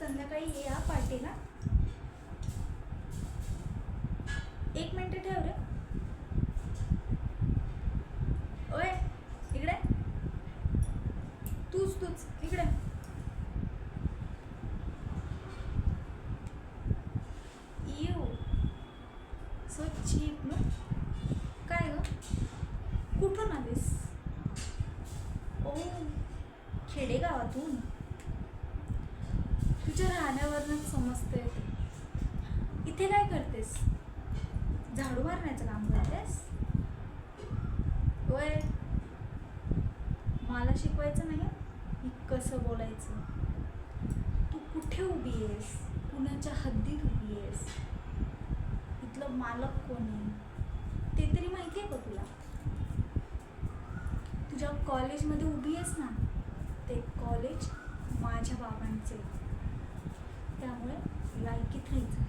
संध्याकाळी ये या पार्टीला. 1 मिनिट ठेव रे. ओय इकडे, तूच इकडे. यू सो चीप ना. काय ग, कुठून आलीस? ओ, खेडेगावातून. तुझ्या राहण्यावरच समजते. इथे काय करतेस? झाडू मारण्याचं काम करतेस? होय, मला शिकवायचं नाही मी कसं बोलायचं. तू कुठे उभी आहेस? कुणाच्या हद्दीत उभी आहेस? इथलं मालक कोण आहे ते तरी माहिती आहे का तुला? तुझ्या कॉलेजमध्ये उभी आहेस ना, ते कॉलेज माझ्या बाबांचे. त्यामुळे लायकीत राहायचं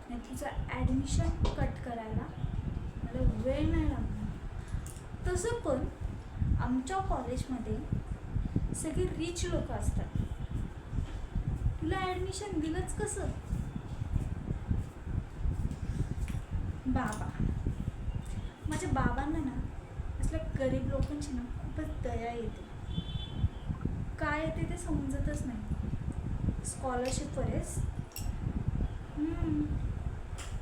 नाही. तुझं ॲडमिशन कट करायला मला वेळ नाही लागणार. तसं पण आमच्या कॉलेजमध्ये सगळे रिच लोक असतात. तुला ॲडमिशन दिलंच कसं? बाबा, माझ्या बाबांना ना असल्या गरीब लोकांची ना खूपच दया येते. काय येते ते समजतच नाही. स्कॉलरशिपवर आहेस?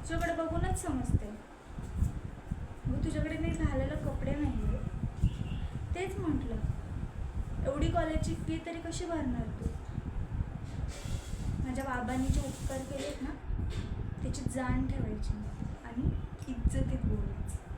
तुझ्याकडे बघूनच समजते. मग तुझ्याकडे नाही घालायला कपडे नाही आहे. तेच म्हटलं, एवढी कॉलेजची फी तरी कशी भरणार तू? माझ्या बाबांनी जे उपकार केलेत ना त्याची जाण ठेवायची आणि इज्जतीत बोलायचं.